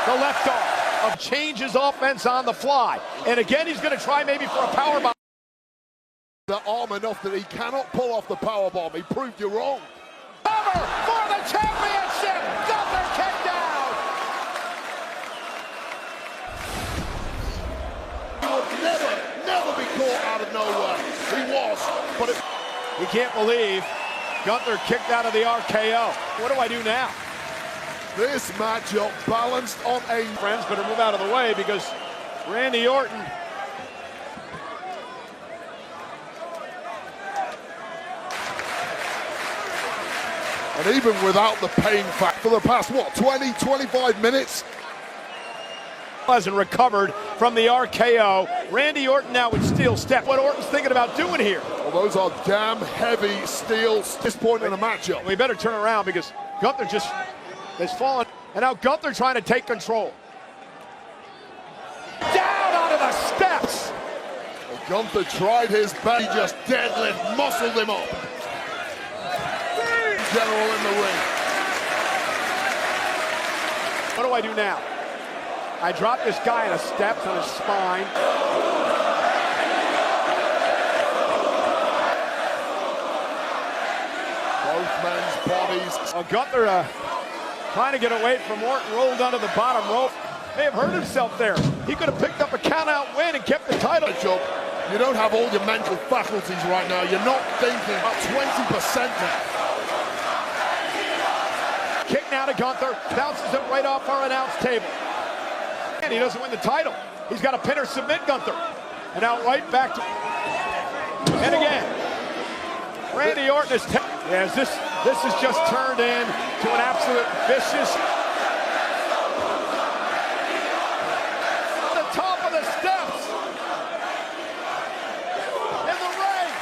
the left arm, change his offense on the fly. And again, he's going to try maybe for a power bomb. The arm enough that he cannot pull off the power bomb. He proved you wrong. Cover for the championship. Gunther kicked out. He would never be caught out of nowhere. He was, but he can't believe Gunther kicked out of the RKO. What do I do now? This matchup balanced on a friends, better move out of the way because Randy Orton. And even without the pain factor, for the past, 20-25 minutes? Hasn't recovered from the RKO. Randy Orton now with steel step. What Orton's thinking about doing here? Well, those are damn heavy steel at this point in the matchup. We better turn around because Gunther just has fallen. And now Gunther trying to take control. Down onto the steps. Well, Gunther tried his best. He just deadlift, muscled him up. General in the ring. What do I do now? I drop this guy on the steps on his spine. Both men's bodies. Well, Gunther trying to get away from Orton, rolled under the bottom rope. May have hurt himself there. He could have picked up a count-out win and kept the title. You don't have all your mental faculties right now. You're not thinking about 20% now. Kick now to Gunther, bounces it right off our announce table. And he doesn't win the title. He's got to pin or submit Gunther. And now right back to... And again. Randy Orton is... Yes, this has just turned into an absolute vicious... The top of the steps. In the ring.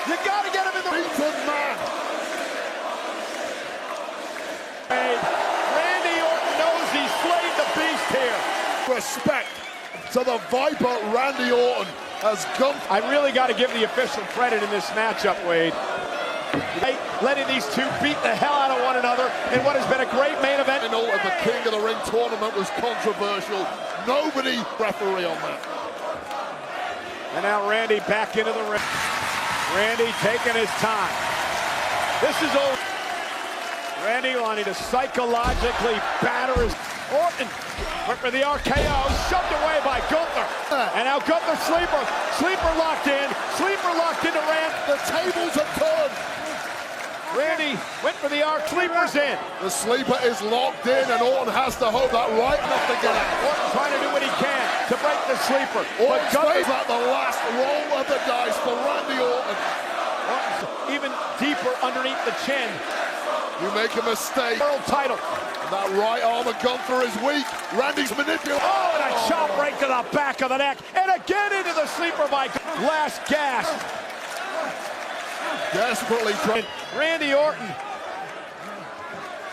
You got to get him in the... Beaten man. Randy Orton knows he slayed the beast here. Respect to the Viper, Randy Orton, as Gunther. I really got to give the official credit in this matchup, Wade. Letting these two beat the hell out of one another in what has been a great main event. I know the King of the Ring tournament was controversial. Nobody referee on that. And now Randy back into the ring. Randy taking his time. This is over. Randy wanting to psychologically batter his... Orton went for the RKO, shoved away by Gunther. And now Gunther sleeper locked into Randy. The tables have turned. Randy went for the sleeper's in. The sleeper is locked in, and Orton has to hold that right enough to get out. Orton trying to do what he can to break the sleeper. Orton stays at the last roll of the dice for Randy Orton. Orton's even deeper underneath the chin. You make a mistake. World title. And that right arm of Gunther is weak. Randy's manipulating. Oh, and a chop right to the back of the neck. And again into the sleeper by last gasp. Desperately trying. Randy Orton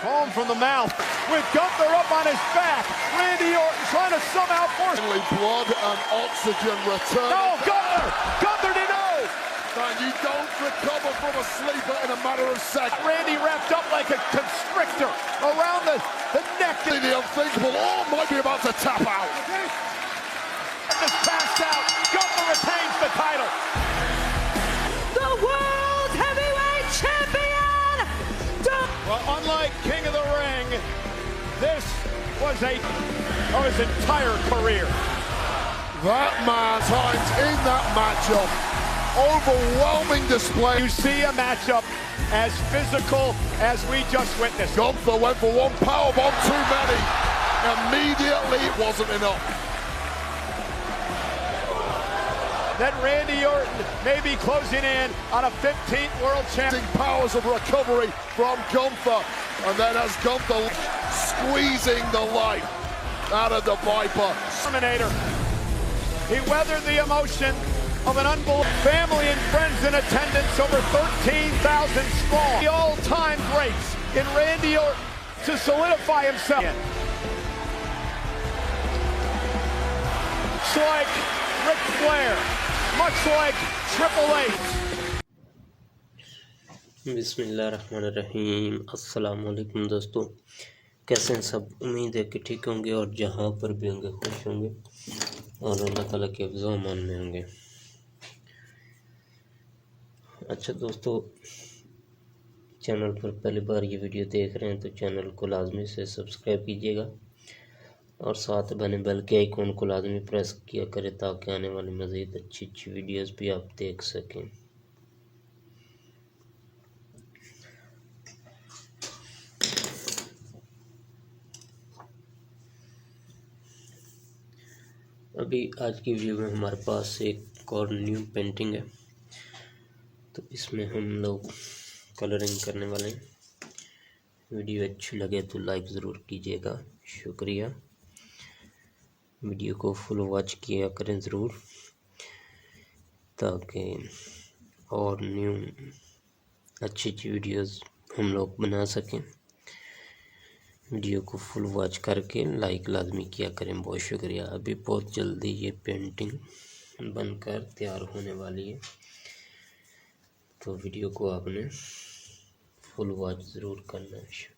home from the mouth with Gunther up on his back. Randy Orton trying to somehow force. Blood and oxygen return. No, Gunther did no. And you don't recover from a sleeper in a matter of seconds. Randy wrapped up like a constrictor around the neck. The unthinkable. Oh, might be about to tap out. Just passed out. Gunther retains the title. The World Heavyweight Champion! Well, unlike King of the Ring, this was his entire career. That man times in that matchup. Overwhelming display. You see a matchup as physical as we just witnessed. Gunther went for one powerbomb too many. Immediately it wasn't enough. Then Randy Orton may be closing in on a 15th world champion. Powers of recovery from Gunther. And then as Gunther squeezing the life out of the Viper. Terminator. He weathered the emotion of an unbelievable family and friends in attendance, over 13,000 strong. The all-time greats in Randy Orton to solidify himself. Much like Ric Flair, much like Triple H. बिस्मिल्लाहिर्रहमानिर्रहीम। अस्सलाम वालेकुम दोस्तों, कैसे हैं सब। उम्मीद है कि ठीक होंगे और जहाँ पर भी होंगे खुश होंगे और अल्लाह ताला के हिफ्ज़ व अमान में होंगे। अच्छा दोस्तों, चैनल पर पहली बार ये वीडियो देख रहे हैं तो चैनल को लाजमी से सब्सक्राइब कीजिएगा और साथ बने बेल के आइकॉन को लाजमी प्रेस किया करें ताकि आने वाली मज़ीद अच्छी वीडियोस भी आप देख सकें। अभी आज की वीडियो में हमारे पास एक और न्यू पेंटिंग है, तो इसमें हम लोग कलरिंग करने वाले हैं। वीडियो अच्छी लगे तो लाइक ज़रूर कीजिएगा, शुक्रिया। वीडियो को फुल वॉच किया करें ज़रूर ताकि और न्यू अच्छी वीडियोस हम लोग बना सकें। वीडियो को फुल वॉच करके लाइक लाजमी किया करें, बहुत शुक्रिया। अभी बहुत जल्दी ये पेंटिंग बनकर तैयार होने वाली है, तो वीडियो को आपने फुल वॉच ज़रूर करना है।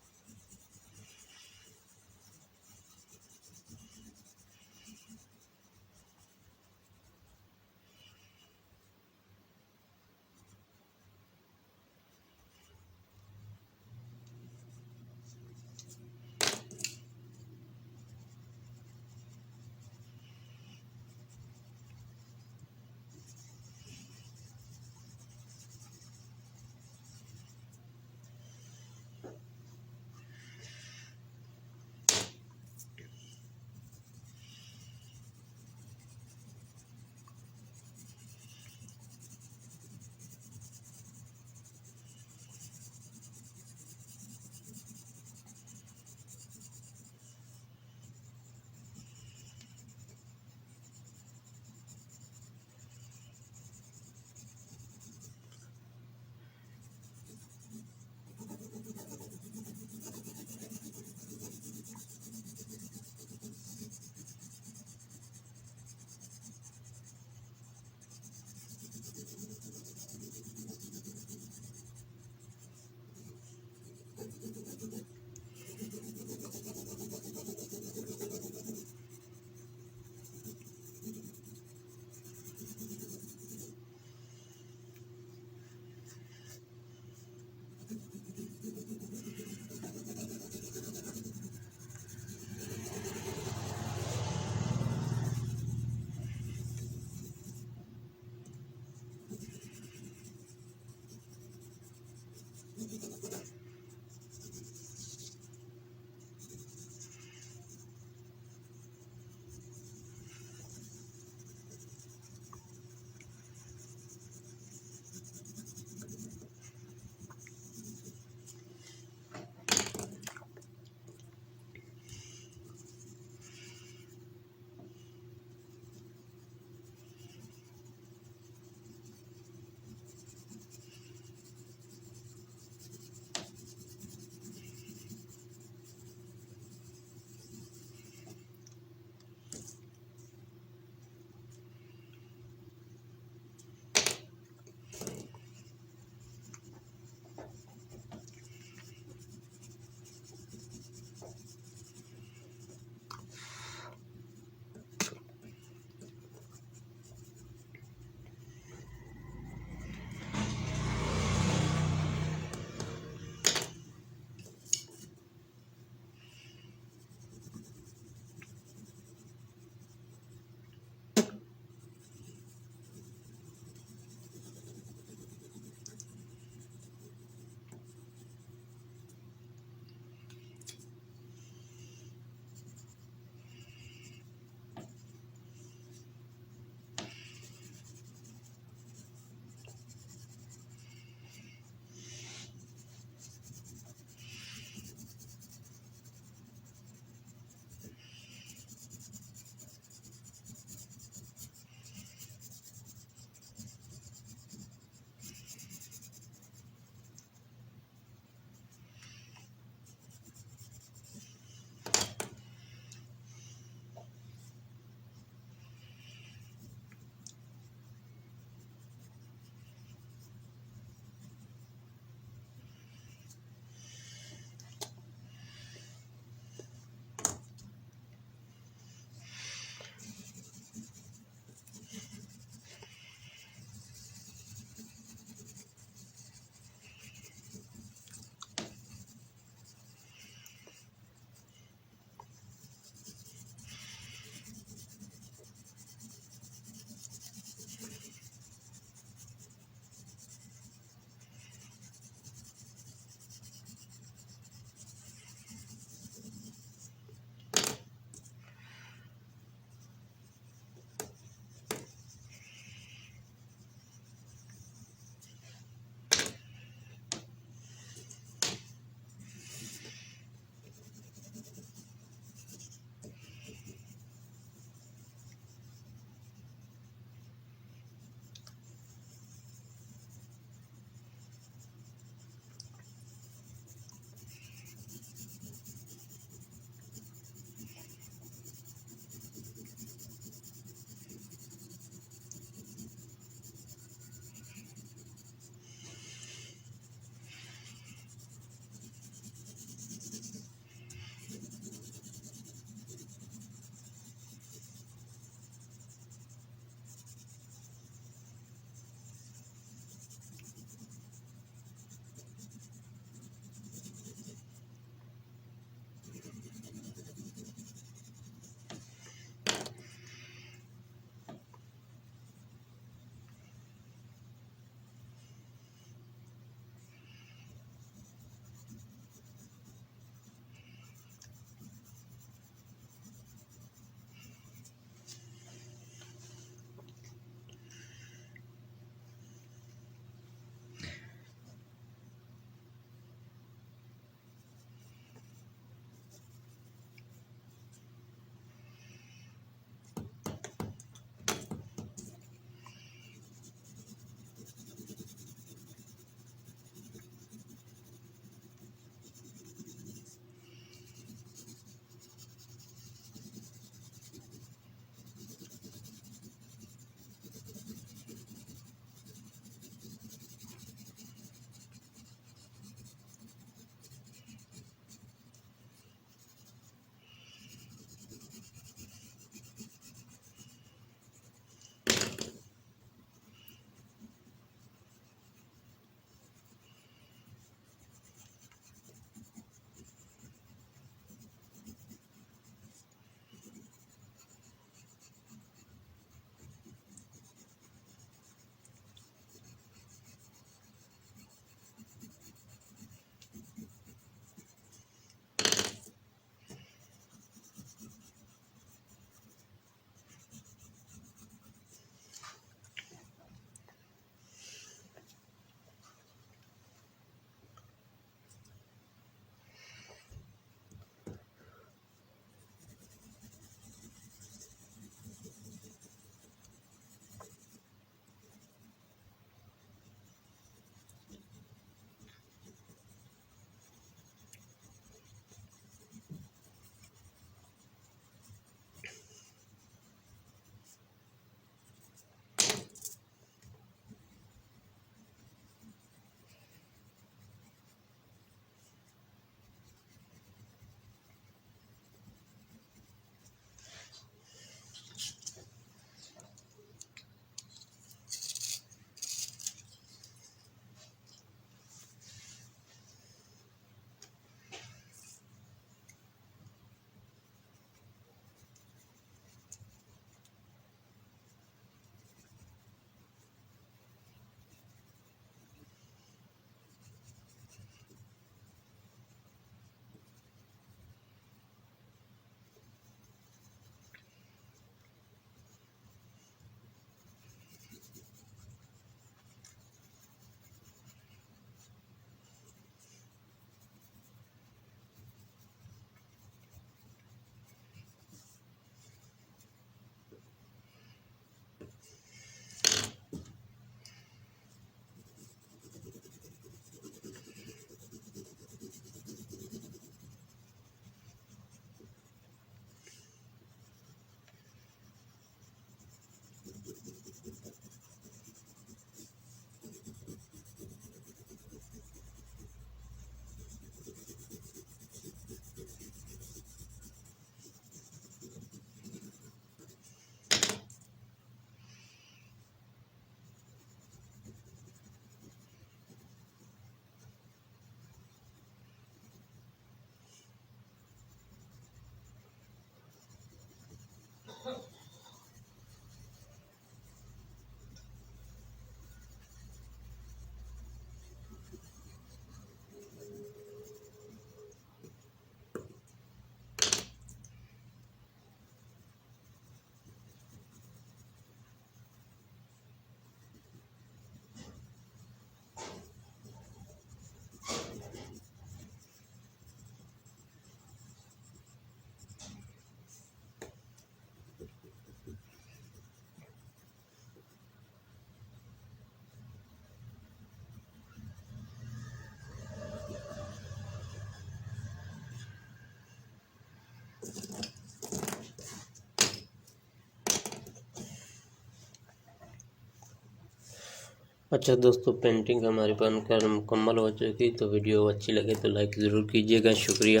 अच्छा दोस्तों, पेंटिंग हमारी बनकर मुकम्मल हो चुकी। तो वीडियो अच्छी लगे तो लाइक ज़रूर कीजिएगा। शुक्रिया।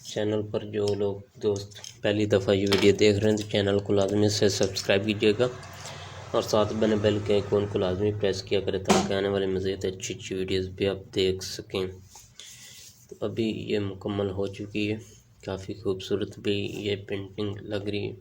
चैनल पर जो लोग दोस्त पहली दफ़ा ये वीडियो देख रहे हैं तो चैनल को लाजमी से सब्सक्राइब कीजिएगा और साथ बने बेल के आइकॉन को लाजमी प्रेस किया करें ताकि आने वाली मज़ीद अच्छी वीडियोस भी आप देख सकें। तो अभी ये मुकम्मल हो चुकी है, काफ़ी खूबसूरत भी ये पेंटिंग लग रही है।